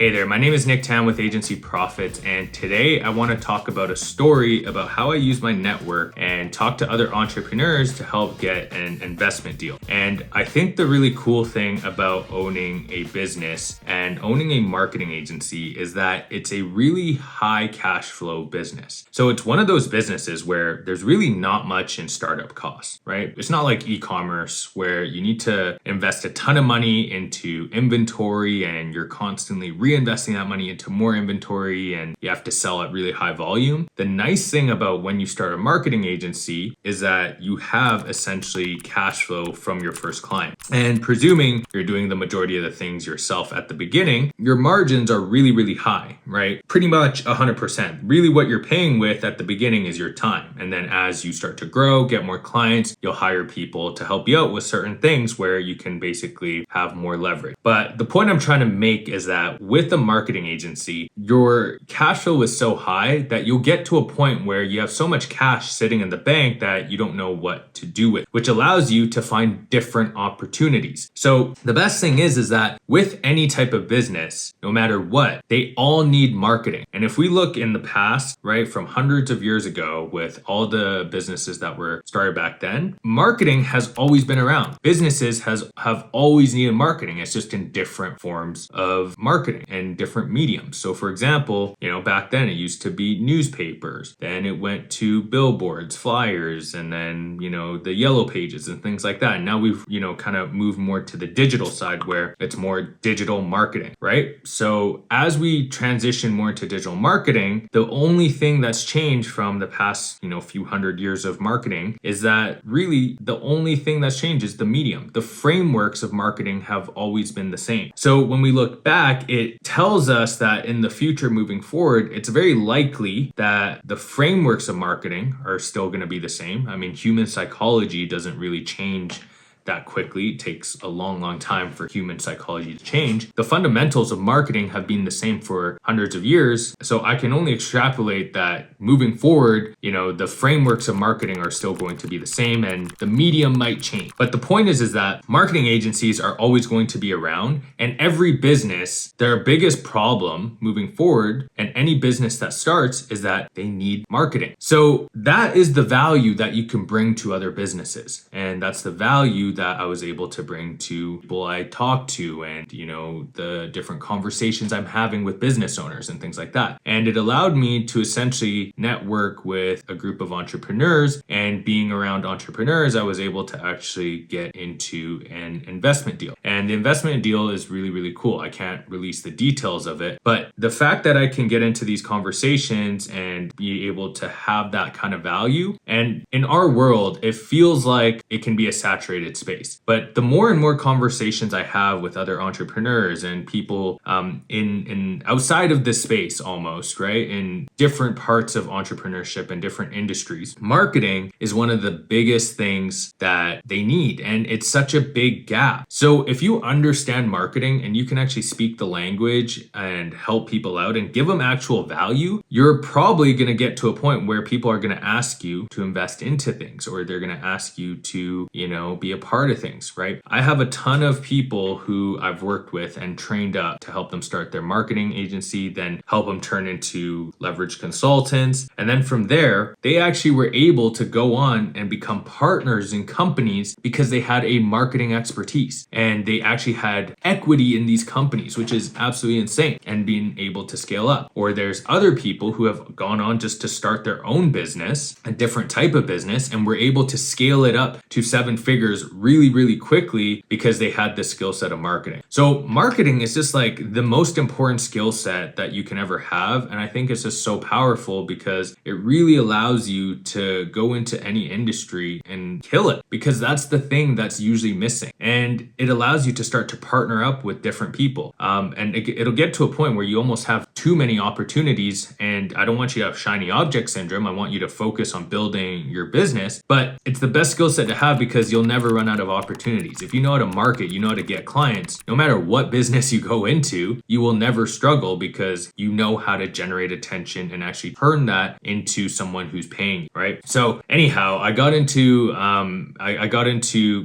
Hey there, my name is Nick Tan with Agency Profits, and today I want to talk about a story about how I use my network and talk to other entrepreneurs to help get an investment deal. And I think the really cool thing about owning a business and owning a marketing agency is that it's a really high cash flow business. So it's one of those businesses where there's really not much in startup costs, right? It's not like e-commerce where you need to invest a ton of money into inventory and you're constantly reinvesting that money into more inventory and you have to sell at really high volume. The nice thing about when you start a marketing agency is that you have essentially cash flow from your first client. And presuming you're doing the majority of the things yourself at the beginning, your margins are really, really high, right? Pretty much 100%. Really what you're paying with at the beginning is your time. And then as you start to grow, get more clients, you'll hire people to help you out with certain things where you can basically have more leverage. But the point I'm trying to make is that with a marketing agency, your cash flow is so high that you'll get to a point where you have so much cash sitting in the bank that you don't know what to do with, which allows you to find different opportunities. So the best thing is that with any type of business, no matter what, they all need marketing. And if we look in the past, right, from hundreds of years ago with all the businesses that were started back then, marketing has always been around. Businesses have always needed marketing. It's just in different forms of marketing and different mediums. So for example, back then it used to be newspapers, then it went to billboards, flyers, and then, the yellow pages and things like that. And now we've, kind of moved more to the digital side where it's more digital marketing, right? So as we transition more into digital marketing, the only thing that's changed from the past, few hundred years of marketing is that really the only thing that's changed is the medium. The frameworks of marketing have always been the same. So when we look back, it tells us that in the future moving forward, it's very likely that the frameworks of marketing are still going to be the same. I mean, human psychology doesn't really change that quickly. It takes a long time for human psychology to change. The fundamentals of marketing have been the same for hundreds of years. So I can only extrapolate that moving forward, the frameworks of marketing are still going to be the same and the medium might change. But the point is that marketing agencies are always going to be around, and every business, their biggest problem moving forward and any business that starts is that they need marketing. So that is the value that you can bring to other businesses. And that's the value that I was able to bring to people I talk to and, the different conversations I'm having with business owners and things like that. And it allowed me to essentially network with a group of entrepreneurs, and being around entrepreneurs, I was able to actually get into an investment deal. And the investment deal is really, really cool. I can't release the details of it, but the fact that I can get into these conversations and be able to have that kind of value, and in our world, it feels like it can be a saturated space. But the more and more conversations I have with other entrepreneurs and people in outside of this space almost, right, in different parts of entrepreneurship and different industries, marketing is one of the biggest things that they need. And it's such a big gap. So if you understand marketing and you can actually speak the language and help people out and give them actual value, you're probably going to get to a point where people are going to ask you to invest into things, or they're going to ask you to, be a part of things, right? I have a ton of people who I've worked with and trained up to help them start their marketing agency, then help them turn into leverage consultants. And then from there, they actually were able to go on and become partners in companies because they had a marketing expertise and they actually had equity in these companies, which is absolutely insane, and being able to scale up. Or there's other people who have gone on just to start their own business, a different type of business, and were able to scale it up to 7 figures really, really quickly because they had the skill set of marketing. So marketing is just like the most important skill set that you can ever have. And I think it's just so powerful because it really allows you to go into any industry and kill it, because that's the thing that's usually missing. And it allows you to start to partner up with different people. And it'll get to a point where you almost have too many opportunities. And I don't want you to have shiny object syndrome. I want you to focus on building your business, but it's the best skill set to have because you'll never run out of opportunities. If you know how to market, you know how to get clients, no matter what business you go into, you will never struggle because you know how to generate attention and actually turn that into someone who's paying you, right? So anyhow, I got into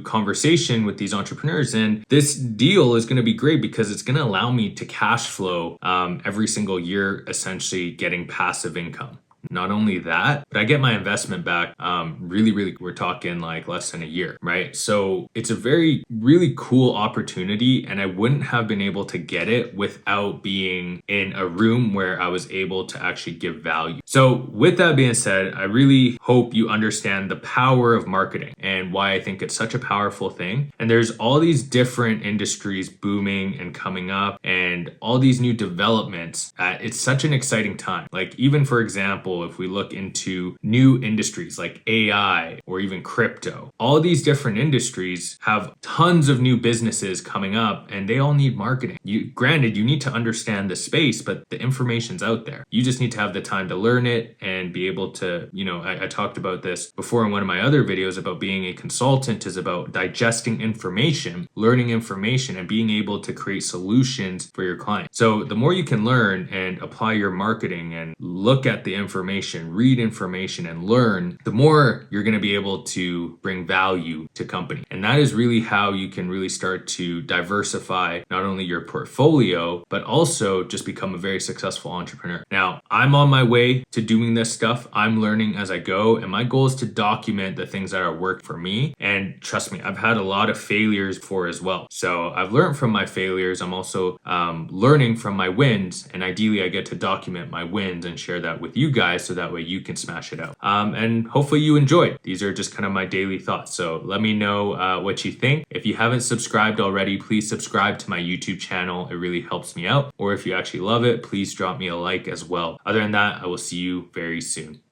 conversation with these entrepreneurs, and this deal is going to be great because it's going to allow me to cash flow every single year, essentially getting passive income. Not only that, but I get my investment back really, we're talking like less than a year, right? So it's a really cool opportunity, and I wouldn't have been able to get it without being in a room where I was able to actually give value. So with that being said, I really hope you understand the power of marketing and why I think it's such a powerful thing. And there's all these different industries booming and coming up and all these new developments. It's such an exciting time. Like even for example, if we look into new industries like AI or even crypto, all these different industries have tons of new businesses coming up and they all need marketing. Granted, you need to understand the space, but the information's out there. You just need to have the time to learn it and be able to, I talked about this before in one of my other videos about being a consultant is about digesting information, learning information, and being able to create solutions for your clients. So the more you can learn and apply your marketing and look at the information, read information, and learn, the more you're going to be able to bring value to company. And that is really how you can really start to diversify not only your portfolio, but also just become a very successful entrepreneur. Now, I'm on my way to doing this stuff. I'm learning as I go, and my goal is to document the things that are work for me. And trust me, I've had a lot of failures before as well. So I've learned from my failures. I'm also learning from my wins, and ideally I get to document my wins and share that with you guys so that way you can smash it out. And hopefully you enjoyed. These are just kind of my daily thoughts. So let me know what you think. If you haven't subscribed already, please subscribe to my YouTube channel. It really helps me out. Or if you actually love it, please drop me a like as well. Other than that, I will see you very soon.